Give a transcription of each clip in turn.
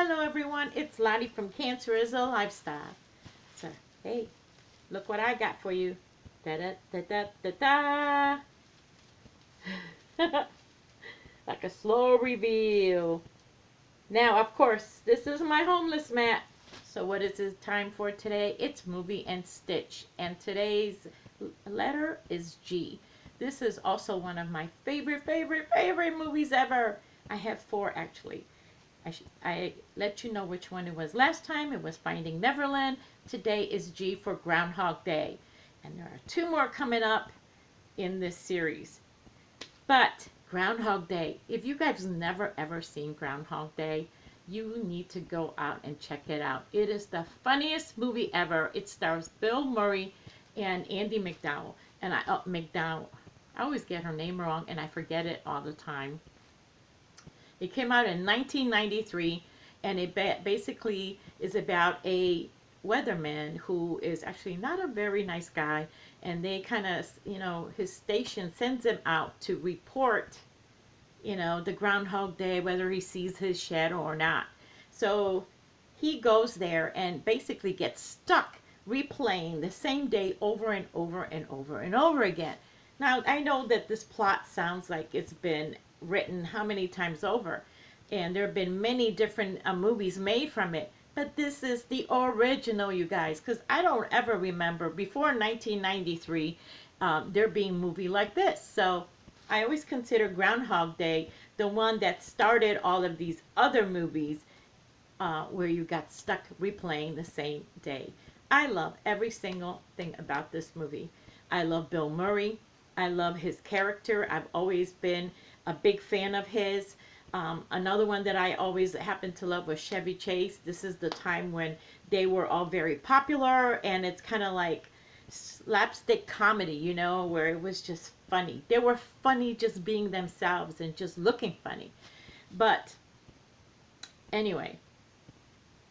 Hello everyone, it's Lottie from Cancer is a Lifestyle. So, hey, look what I got for you. Da-da-da-da-da-da. Like a slow reveal. Now, of course, this is my homeless mat. So what is it time for today? It's Movie and Stitch. And today's letter is G. This is also one of my favorite movies ever. I have 4 actually. I let you know which one it was last time. It was Finding Neverland. Today is G for Groundhog Day. And there are 2 more coming up in this series. But Groundhog Day, if you guys never ever seen Groundhog Day, you need to go out and check it out. It is the funniest movie ever. It stars Bill Murray and Andy McDowell. And McDowell, I always get her name wrong and I forget it all the time. It came out in 1993, and it basically is about a weatherman who is actually not a very nice guy, and they kind of, his station sends him out to report, the Groundhog Day, whether he sees his shadow or not. So he goes there and basically gets stuck replaying the same day over and over and over and over again. Now, I know that this plot sounds like it's been written how many times over, and there have been many different movies made from it, but this is the original, you guys, because I don't ever remember before 1993 there being a movie like this. So I always consider Groundhog Day the one that started all of these other movies where you got stuck replaying the same day. I love every single thing about this movie. I love Bill Murray. I love his character. I've always been a big fan of his. Another one that I always happened to love was Chevy Chase. This is the time when they were all very popular, and it's kind of like slapstick comedy, where it was just funny. They were funny just being themselves and just looking funny. But anyway,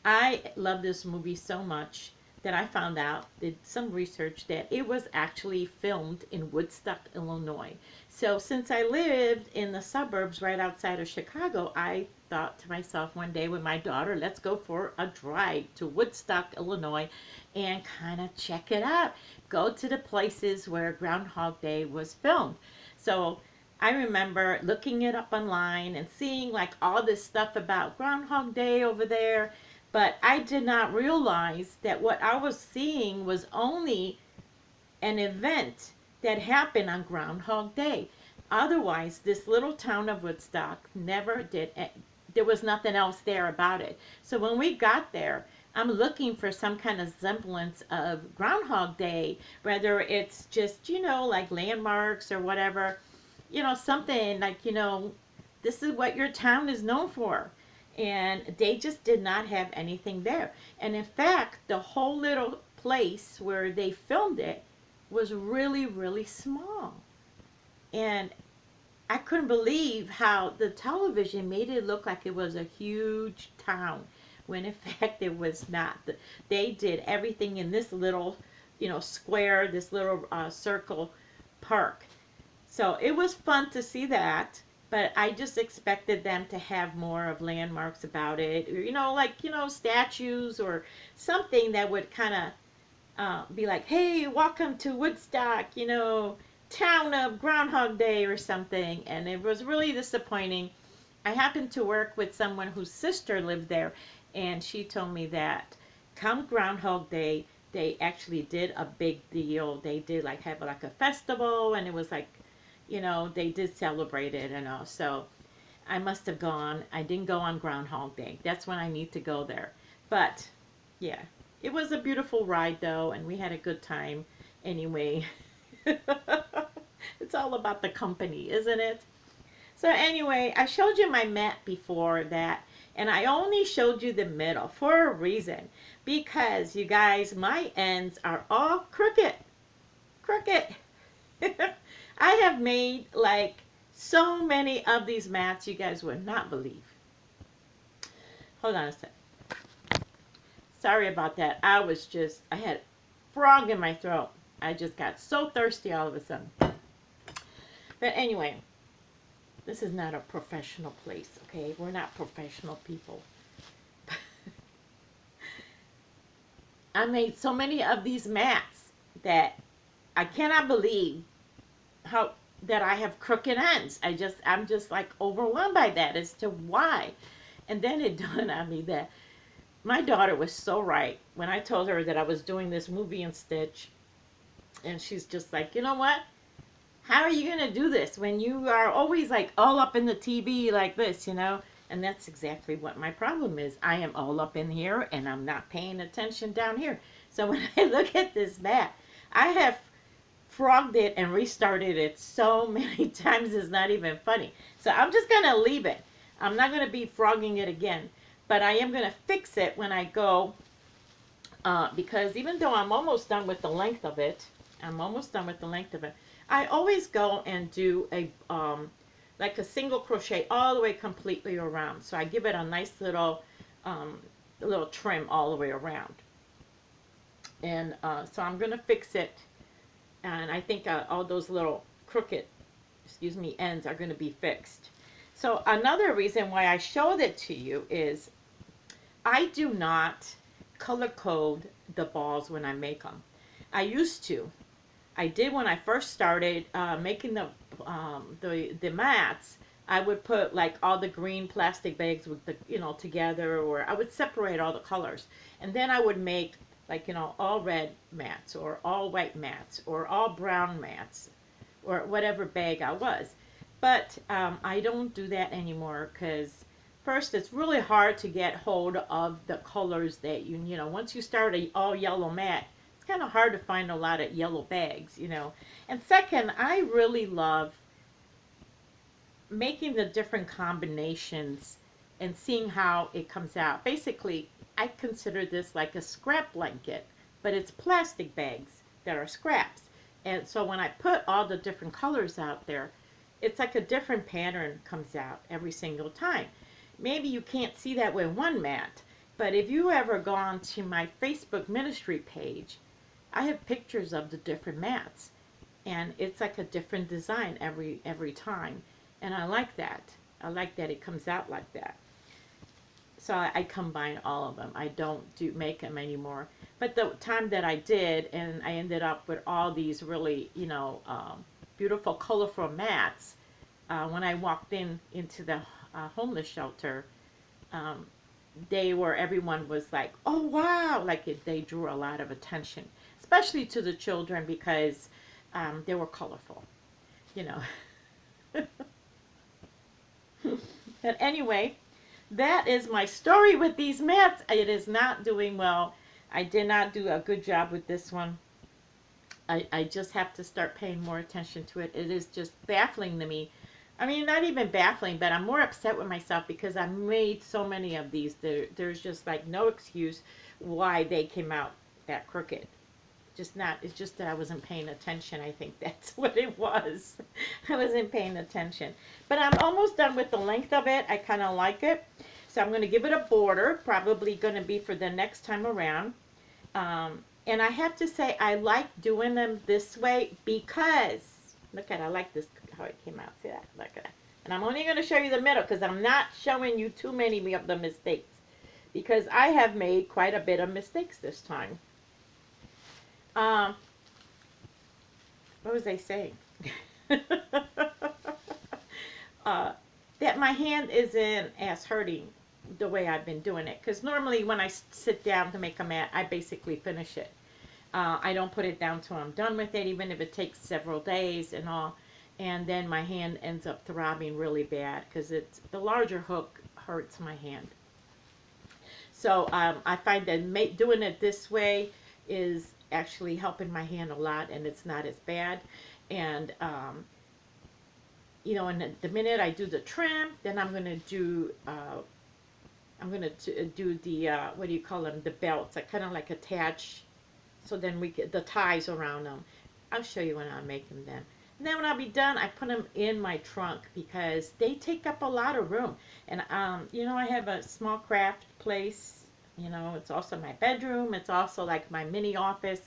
I love this movie so much that I found out, did some research, that it was actually filmed in Woodstock, Illinois. So since I lived in the suburbs right outside of Chicago, I thought to myself one day with my daughter, let's go for a drive to Woodstock, Illinois, and kind of check it out. Go to the places where Groundhog Day was filmed. So I remember looking it up online and seeing like all this stuff about Groundhog Day over there. But I did not realize that what I was seeing was only an event that happened on Groundhog Day. Otherwise, this little town of Woodstock never did, there was nothing else there about it. So when we got there, I'm looking for some kind of semblance of Groundhog Day, whether it's just, like landmarks or whatever, something like, this is what your town is known for. And they just did not have anything there. And in fact, the whole little place where they filmed it was really, really small. And I couldn't believe how the television made it look like it was a huge town, when in fact it was not. They did everything in this little, square, this little circle park. So it was fun to see that. But I just expected them to have more of landmarks about it, or, statues or something that would kind of be like, hey, welcome to Woodstock, town of Groundhog Day or something. And it was really disappointing. I happened to work with someone whose sister lived there, and she told me that come Groundhog Day, they actually did a big deal. They did have a festival, and it was like, they did celebrate it and all. So I must have gone. I didn't go on Groundhog Day. That's when I need to go there. But yeah, it was a beautiful ride though, and we had a good time anyway. It's all about the company, isn't it? So anyway, I showed you my mat before that, and I only showed you the middle for a reason, because you guys, my ends are all crooked. I have made so many of these mats you guys would not believe. Hold on a sec. Sorry about that. I had frog in my throat. I just got so thirsty all of a sudden. But anyway, this is not a professional place, okay? We're not professional people. I made so many of these mats that I cannot believe how that I have crooked ends. I'm just like overwhelmed by that as to why. And then it dawned on me that my daughter was so right when I told her that I was doing this movie and stitch. And she's just like, you know what? How are you going to do this when you are always like all up in the TV like this, you know? And that's exactly what my problem is. I am all up in here and I'm not paying attention down here. So when I look at this mat, I have frogged it and restarted it so many times it's not even funny. So I'm just going to leave it. I'm not going to be frogging it again. But I am going to fix it when I go because even though I'm almost done with the length of it, I always go and do a like a single crochet all the way completely around. So I give it a nice little trim all the way around. And so I'm going to fix it. And I think all those little crooked, ends are going to be fixed. So another reason why I showed it to you is I do not color code the balls when I make them. I used to. I did when I first started making the mats. I would put like all the green plastic bags with the together, or I would separate all the colors, and then I would make like all red mats or all white mats or all brown mats or whatever bag I was. But I don't do that anymore because first it's really hard to get hold of the colors that once you start a all yellow mat, it's kind of hard to find a lot of yellow bags, And second, I really love making the different combinations and seeing how it comes out. Basically, I consider this like a scrap blanket, but it's plastic bags that are scraps. And so when I put all the different colors out there, it's like a different pattern comes out every single time. Maybe you can't see that with one mat, but if you ever go on to my Facebook ministry page, I have pictures of the different mats, and it's like a different design every time, and I like that. I like that it comes out like that. So I combine all of them. I don't make them anymore. But the time that I did, and I ended up with all these really, beautiful, colorful mats. When I walked into the homeless shelter, everyone was like, "Oh wow!" They drew a lot of attention, especially to the children because they were colorful, But anyway, that is my story with these mats. It is not doing well. I did not do a good job with this one. I just have to start paying more attention to it. It is just baffling to me. I mean, not even baffling, but I'm more upset with myself because I made so many of these. There's just like no excuse why they came out that crooked. It's just that I wasn't paying attention. I think that's what it was. I wasn't paying attention. But I'm almost done with the length of it. I kind of like it. So I'm going to give it a border, probably going to be for the next time around. And I have to say, I like doing them this way because, look at it, I like this, how it came out. See that? Look at that. And I'm only going to show you the middle because I'm not showing you too many of the mistakes because I have made quite a bit of mistakes this time. What was I saying? That my hand isn't as hurting the way I've been doing it. Because normally when I sit down to make a mat, I basically finish it. I don't put it down till I'm done with it, even if it takes several days and all. And then my hand ends up throbbing really bad because the larger hook hurts my hand. So I find that doing it this way is actually helping my hand a lot, and it's not as bad. And and the minute I do the trim, then I'm going to do the what do you call them, the belts. I kind of like attach, so then we get the ties around them. I'll show you when I make them then. And then when I'll be done, I put them in my trunk because they take up a lot of room. And I have a small craft place. It's also my bedroom. It's also like my mini office.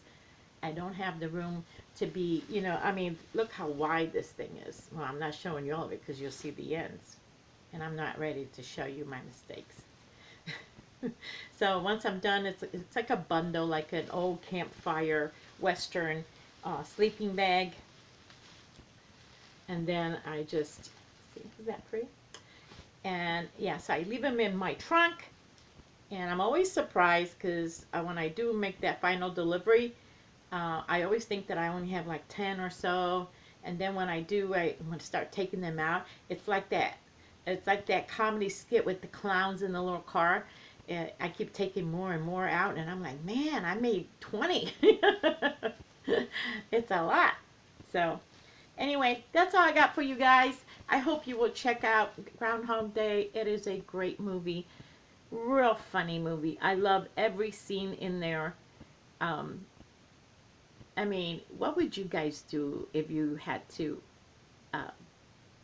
I don't have the room to be, I mean, look how wide this thing is. Well, I'm not showing you all of it because you'll see the ends. And I'm not ready to show you my mistakes. So once I'm done, it's like a bundle, like an old campfire Western sleeping bag. And then I just, see, is that pretty? And yeah, so I leave them in my trunk. And I'm always surprised because when I do make that final delivery, I always think that I only have like 10 or so. And then when I do, I want to start taking them out. It's like that. It's like that comedy skit with the clowns in the little car. I keep taking more and more out, and I'm like, man, I made 20. It's a lot. So anyway, that's all I got for you guys. I hope you will check out Groundhog Day. It is a great movie. Real funny movie. I love every scene in there. Um, I mean, what would you guys do if you had to uh,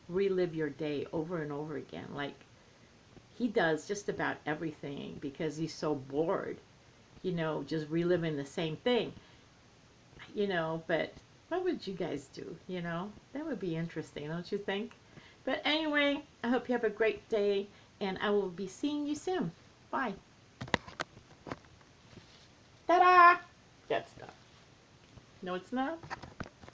relive your day over and over again? Like, he does just about everything because he's so bored, just reliving the same thing, but what would you guys do? That would be interesting, don't you think? But anyway, I hope you have a great day, and I will be seeing you soon. Bye. Ta-da! That's stuff. No, it's not.